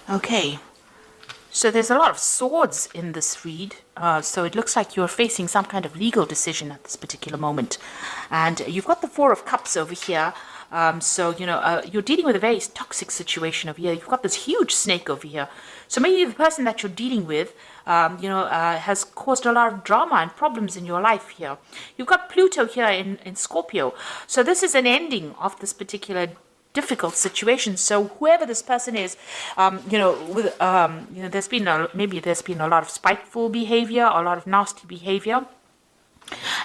Okay. So there's a lot of swords in this read. So it looks like you're facing some kind of legal decision at this particular moment. And you've got the Four of Cups over here. You're dealing with a very toxic situation over here. You've got this huge snake over here. So maybe the person that you're dealing with, has caused a lot of drama and problems in your life here. You've got Pluto here in Scorpio. So this is an ending of this particular difficult situation. So whoever this person is, there's been a lot of spiteful behavior, a lot of nasty behavior.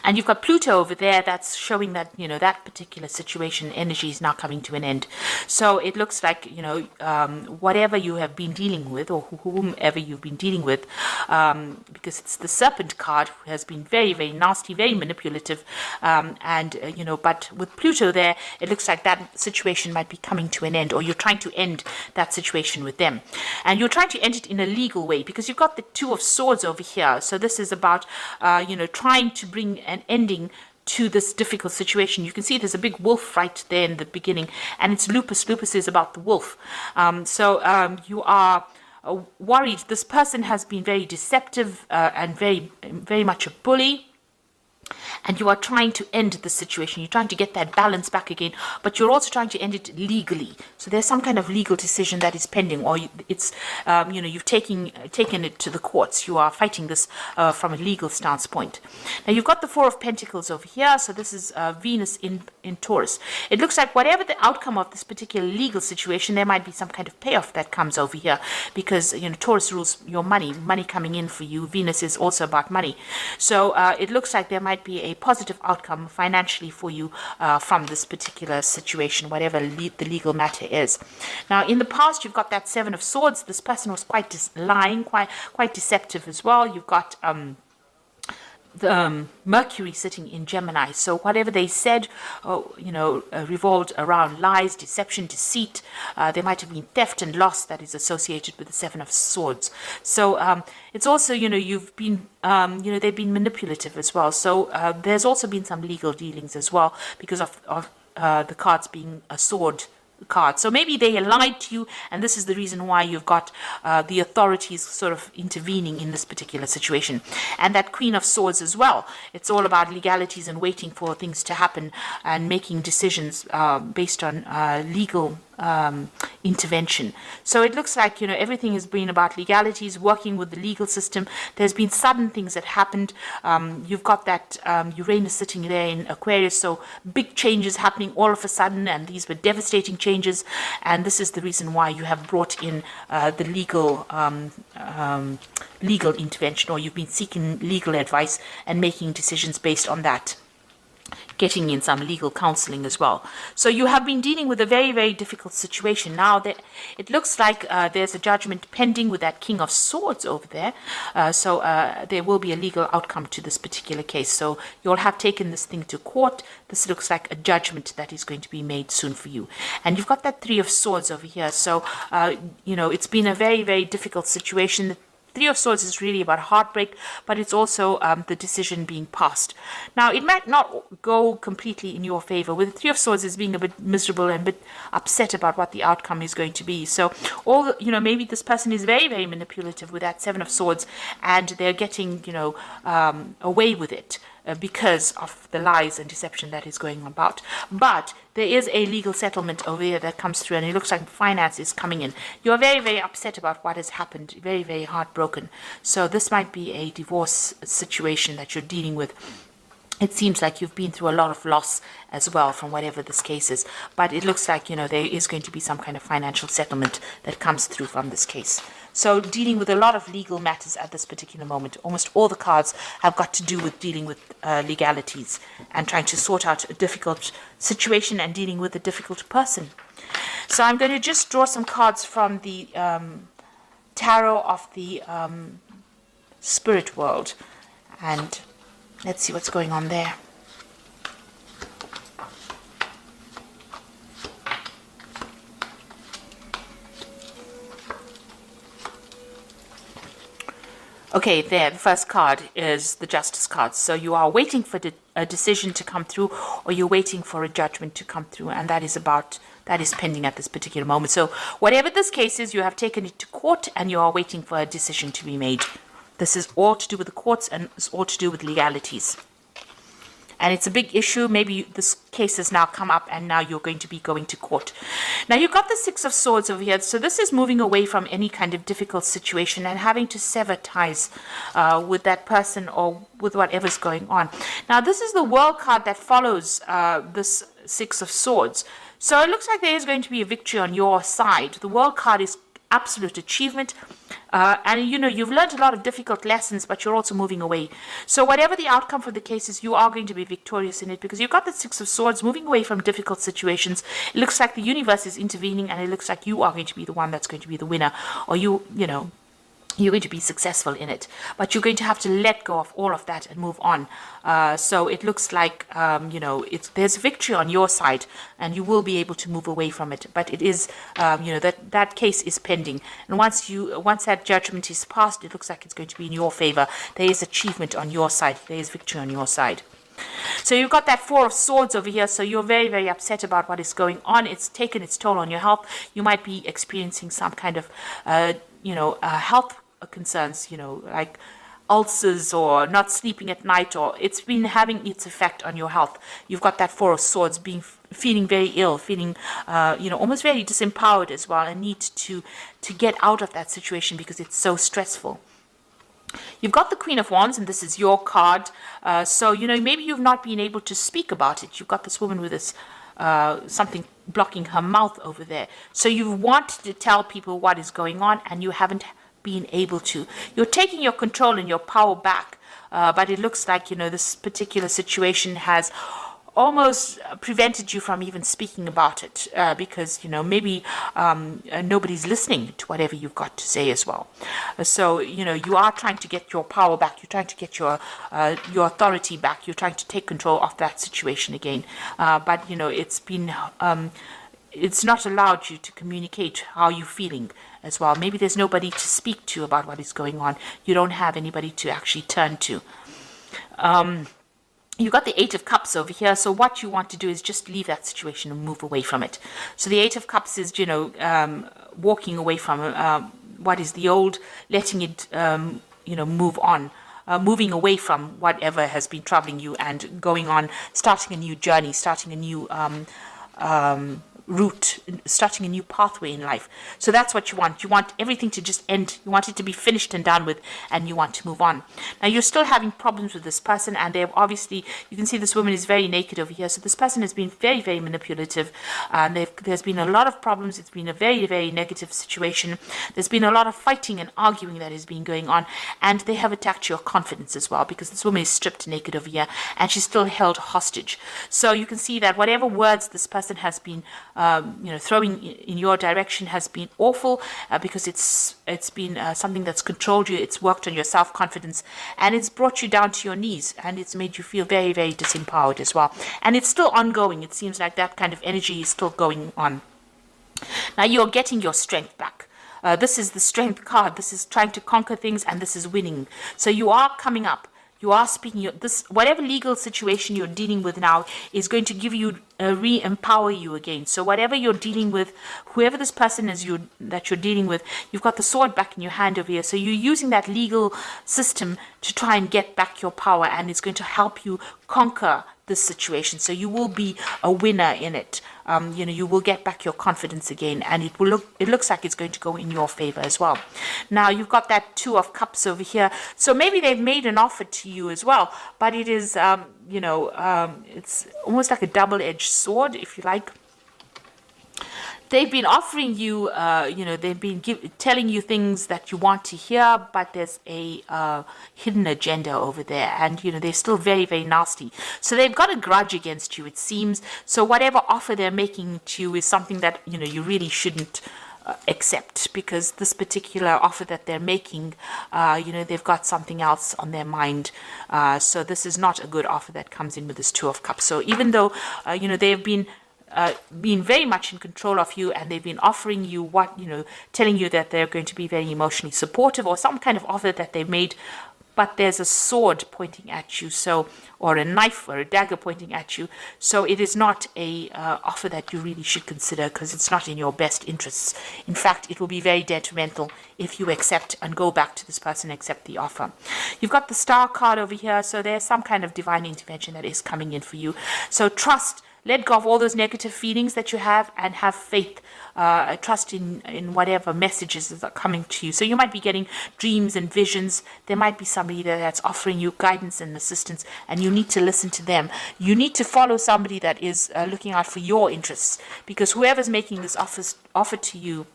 And you've got Pluto over there that's showing that, that particular situation energy is now coming to an end. So it looks like, whatever you have been dealing with, or whomever you've been dealing with, because it's the Serpent card, who has been very, very nasty, very manipulative. But with Pluto there, it looks like that situation might be coming to an end, or you're trying to end that situation with them. And you're trying to end it in a legal way, because you've got the Two of Swords over here. So this is about, trying to bring an ending to this difficult situation. You can see there's a big wolf right there in the beginning, and it's Lupus. Lupus is about the wolf. You are worried. This person has been very deceptive and very, very much a bully. And you are trying to end the situation. You're trying to get that balance back again, but you're also trying to end it legally. So there's some kind of legal decision that is pending, or you've taken it to the courts. You are fighting this from a legal stance point. Now you've got the Four of Pentacles over here. So this is Venus in Taurus. It looks like whatever the outcome of this particular legal situation, there might be some kind of payoff that comes over here, because Taurus rules your money coming in for you. Venus is also about money. So it looks like there might be a positive outcome financially for you from this particular situation, whatever the legal matter is. Now, in the past, you've got that Seven of Swords. This person was quite lying, quite deceptive as well. You've got Mercury sitting in Gemini. So whatever they said, revolved around lies, deception, deceit. There might have been theft and loss that is associated with the Seven of Swords. So it's also, you've been, they've been manipulative as well. So there's also been some legal dealings as well, because of the cards being a sword card. So maybe they lied to you, and this is the reason why you've got the authorities sort of intervening in this particular situation. And that Queen of Swords as well. It's all about legalities and waiting for things to happen and making decisions based on legal intervention. So it looks like, everything has been about legalities, working with the legal system. There's been sudden things that happened. You've got that Uranus sitting there in Aquarius, so big changes happening all of a sudden, and these were devastating changes. And this is the reason why you have brought in the legal intervention, or you've been seeking legal advice and making decisions based on that, getting in some legal counseling as well. So you have been dealing with a very, very difficult situation. Now, it looks like there's a judgment pending with that King of Swords over there. So there will be a legal outcome to this particular case. So you'll have taken this thing to court. This looks like a judgment that is going to be made soon for you. And you've got that Three of Swords over here. So, it's been a very, very difficult situation. Three of Swords is really about heartbreak, but it's also the decision being passed. Now, it might not go completely in your favor, with the Three of Swords is being a bit miserable and a bit upset about what the outcome is going to be. So, maybe this person is very, very manipulative with that Seven of Swords, and they're getting, away with it because of the lies and deception that is going about. But there is a legal settlement over here that comes through, and it looks like finance is coming in. You're very, very upset about what has happened, very, very heartbroken. So this might be a divorce situation that you're dealing with. It seems like you've been through a lot of loss as well from whatever this case is. But it looks like, there is going to be some kind of financial settlement that comes through from this case. So dealing with a lot of legal matters at this particular moment. Almost all the cards have got to do with dealing with legalities and trying to sort out a difficult situation and dealing with a difficult person. So I'm going to just draw some cards from the tarot of the spirit world, and let's see what's going on there. Okay, there, the first card is the Justice card. So you are waiting for a decision to come through, or you're waiting for a judgment to come through, and that is about that is pending at this particular moment. So whatever this case is, you have taken it to court and you are waiting for a decision to be made. This is all to do with the courts and it's all to do with legalities. And it's a big issue. Maybe this case has now come up and now you're going to be going to court. Now you've got the Six of Swords over here. So this is moving away from any kind of difficult situation and having to sever ties with that person or with whatever's going on. Now this is the World card that follows this Six of Swords. So it looks like there is going to be a victory on your side. The World card is absolute achievement. And you've learned a lot of difficult lessons, but you're also moving away. So whatever the outcome for the case is, you are going to be victorious in it because you've got the Six of Swords moving away from difficult situations. It looks like the universe is intervening and it looks like you are going to be the one that's going to be the winner, or you're going to be successful in it, but you're going to have to let go of all of that and move on. So it looks like there's victory on your side, and you will be able to move away from it. But it is that case is pending, and once that judgment is passed, it looks like it's going to be in your favor. There is achievement on your side. There is victory on your side. So you've got that Four of Swords over here, so you're very, very upset about what is going on. It's taken its toll on your health. You might be experiencing some kind of health concerns, like ulcers or not sleeping at night, or it's been having its effect on your health. You've got that Four of Swords feeling very ill, feeling almost very disempowered as well, and need to get out of that situation because it's so stressful. You've got the Queen of Wands, and this is your card. So maybe you've not been able to speak about it. You've got this woman with this something blocking her mouth over there. So you've wanted to tell people what is going on, and you haven't been able to. You're taking your control and your power back, but it looks like this particular situation has almost prevented you from even speaking about it because maybe nobody's listening to whatever you've got to say as well. So you are trying to get your power back. You're trying to get your authority back. You're trying to take control of that situation again. But it's not allowed you to communicate how you're feeling as well. Maybe there's nobody to speak to about what is going on. You don't have anybody to actually turn to. You've got the Eight of Cups over here. So what you want to do is just leave that situation and move away from it. So the Eight of Cups is, walking away from what is the old, letting it, move on. Moving away from whatever has been troubling you and going on, starting a new journey, starting a new route, starting a new pathway in life. So that's what you want. You want everything to just end. You want it to be finished and done with, and you want to move on. Now you're still having problems with this person, and they've obviously, you can see this woman is very naked over here. So this person has been very, very manipulative. There's been a lot of problems. It's been a very, very negative situation. There's been a lot of fighting and arguing that has been going on, and they have attacked your confidence as well, because this woman is stripped naked over here, and she's still held hostage. So you can see that whatever words this person has been throwing in your direction has been awful, because it's been something that's controlled you. It's worked on your self-confidence, and it's brought you down to your knees, and it's made you feel very, very disempowered as well. And it's still ongoing. It seems like that kind of energy is still going on. Now you're getting your strength back. This is the Strength card. This is trying to conquer things, and this is winning. So you are coming up. You are speaking. Whatever legal situation you're dealing with now is going to give you, re-empower you again. So whatever you're dealing with, whoever this person is that you're dealing with, you've got the sword back in your hand over here. So you're using that legal system to try and get back your power, and it's going to help you conquer this situation. So you will be a winner in it. You will get back your confidence again, and it looks like it's going to go in your favor as well. Now you've got that Two of Cups over here. So maybe they've made an offer to you as well, but it is, it's almost like a double-edged sword, if you like. They've been offering you, they've been telling you things that you want to hear, but there's a hidden agenda over there, and they're still very, very nasty. So they've got a grudge against you, it seems. So whatever offer they're making to you is something that you really shouldn't accept, because this particular offer that they're making, they've got something else on their mind. So this is not a good offer that comes in with this Two of Cups. So even though they've been very much in control of you, and they've been offering you telling you that they're going to be very emotionally supportive, or some kind of offer that they've made, but there's a sword pointing at you, so, or a knife or a dagger pointing at you. So it is not a offer that you really should consider, because it's not in your best interests. In fact, it will be very detrimental if you accept and go back to this person, accept the offer. You've got the Star card over here, so there's some kind of divine intervention that is coming in for you. So trust. Let go of all those negative feelings that you have and have faith, trust in whatever messages that are coming to you. So you might be getting dreams and visions. There might be somebody that's offering you guidance and assistance, and you need to listen to them. You need to follow somebody that is looking out for your interests, because whoever's making this offer to you,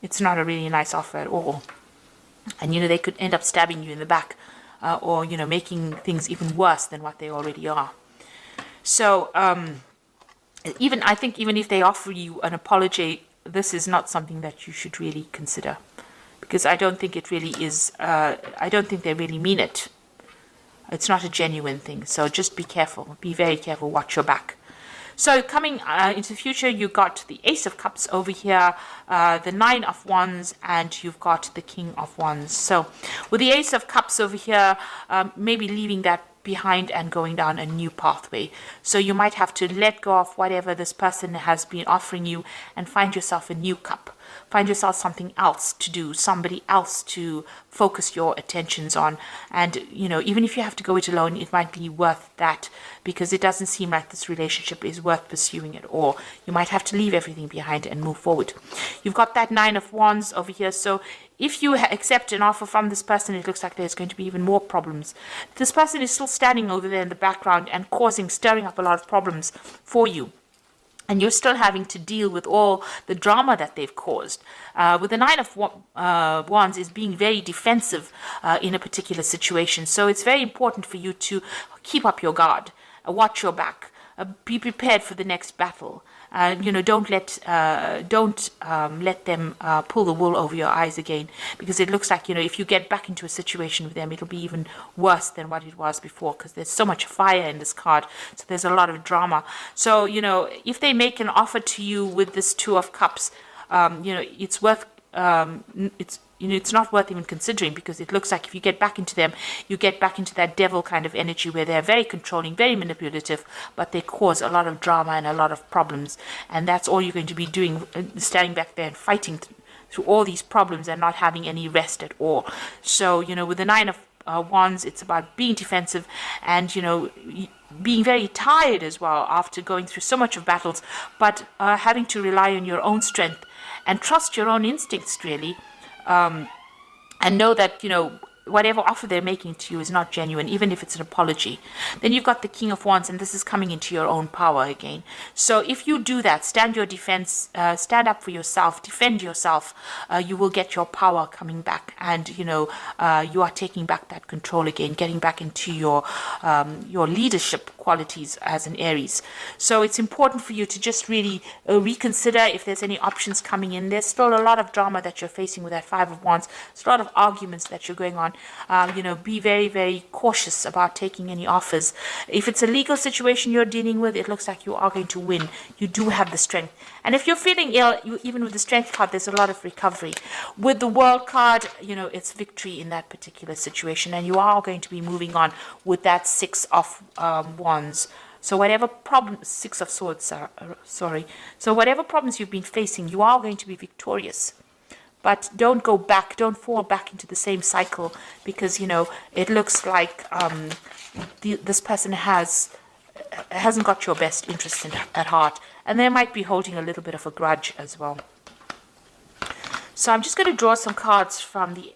it's not a really nice offer at all. And, they could end up stabbing you in the back, or, making things even worse than what they already are. So, I think even if they offer you an apology, this is not something that you should really consider, because I don't think it really is. I don't think they really mean it. It's not a genuine thing. So just be careful. Be very careful. Watch your back. So coming into the future, you got the Ace of Cups over here, the Nine of Wands, and you've got the King of Wands. So with the Ace of Cups over here, maybe leaving that behind and going down a new pathway. So you might have to let go of whatever this person has been offering you and find yourself a new cup. Find yourself something else to do, somebody else to focus your attentions on. And, even if you have to go it alone, it might be worth that, because it doesn't seem like this relationship is worth pursuing at all. You might have to leave everything behind and move forward. You've got that Nine of Wands over here. So if you accept an offer from this person, it looks like there's going to be even more problems. This person is still standing over there in the background and stirring up a lot of problems for you. And you're still having to deal with all the drama that they've caused. With the Nine of Wands is being very defensive in a particular situation. So it's very important for you to keep up your guard, watch your back, be prepared for the next battle. Don't let them pull the wool over your eyes again, because it looks like, if you get back into a situation with them, it'll be even worse than what it was before, because there's so much fire in this card. So there's a lot of drama. So, if they make an offer to you with this Two of Cups, it's worth, it's not worth even considering, because it looks like if you get back into them, you get back into that devil kind of energy where they're very controlling, very manipulative, but they cause a lot of drama and a lot of problems. And that's all you're going to be doing, standing back there and fighting through all these problems and not having any rest at all. So, with the Nine of Wands, it's about being defensive and, being very tired as well after going through so much of battles, but having to rely on your own strength and trust your own instincts, really. And know that, whatever offer they're making to you is not genuine, even if it's an apology. Then you've got the King of Wands, and this is coming into your own power again. So if you do that, stand your defense, stand up for yourself, defend yourself, you will get your power coming back, and you are taking back that control again, getting back into your leadership qualities as an Aries. So it's important for you to just really reconsider if there's any options coming in. There's still a lot of drama that you're facing with that Five of Wands. There's a lot of arguments that you're going on. Be very, very cautious about taking any offers. If it's a legal situation you're dealing with, it looks like you are going to win. You do have the strength. And if you're feeling ill, even with the Strength card, there's a lot of recovery. With the World card, it's victory in that particular situation. And you are going to be moving on with that Six of Wands. So whatever problems, Six of Swords, sorry. So whatever problems you've been facing, you are going to be victorious. But don't go back, don't fall back into the same cycle, because, it looks like this person hasn't got your best interests at heart. And they might be holding a little bit of a grudge as well. So I'm just going to draw some cards from the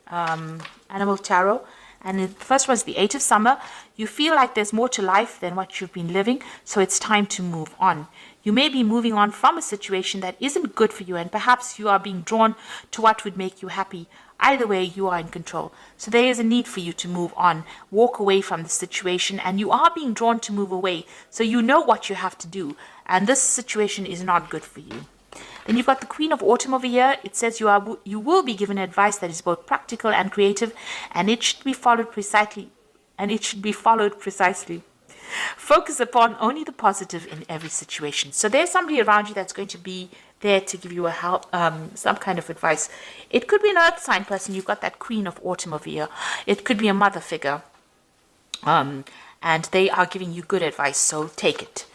Animal Tarot. And the first one is the Eight of Summer. You feel like there's more to life than what you've been living, so it's time to move on. You may be moving on from a situation that isn't good for you, and perhaps you are being drawn to what would make you happy. Either way, you are in control. So there is a need for you to move on, walk away from the situation, and you are being drawn to move away. So you know what you have to do, and this situation is not good for you. Then you've got the Queen of Autumn over here. It says you will be given advice that is both practical and creative, and it should be followed precisely. Focus upon only the positive in every situation. So there's somebody around you that's going to be there to give you a help, some kind of advice. It could be an earth sign person. You've got that Queen of Autumn over here. It could be a mother figure. And they are giving you good advice, so take it.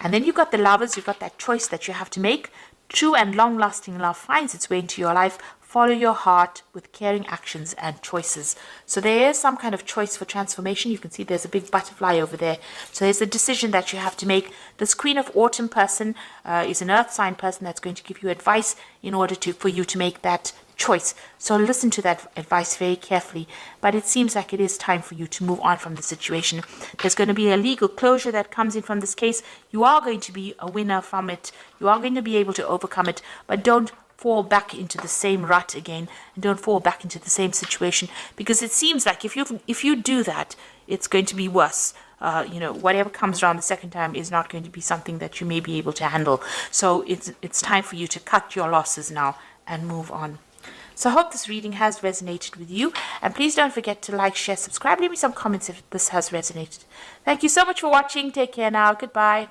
And then you've got the Lovers. You've got that choice that you have to make. True and long-lasting love finds its way into your life. Follow your heart with caring actions and choices. So there is some kind of choice for transformation. You can see there's a big butterfly over there. So there's a decision that you have to make. This Queen of Autumn person is an earth sign person that's going to give you advice in order for you to make that choice. So listen to that advice very carefully. But it seems like it is time for you to move on from the situation. There's going to be a legal closure that comes in from this case. You are going to be a winner from it. You are going to be able to overcome it. But don't fall back into the same rut again, and don't fall back into the same situation, because it seems like if you do that, it's going to be worse. Whatever comes around the second time is not going to be something that you may be able to handle. So it's time for you to cut your losses now and move on. So I hope this reading has resonated with you, and please don't forget to like, share, subscribe, leave me some comments if this has resonated. Thank you so much for watching. Take care now. Goodbye.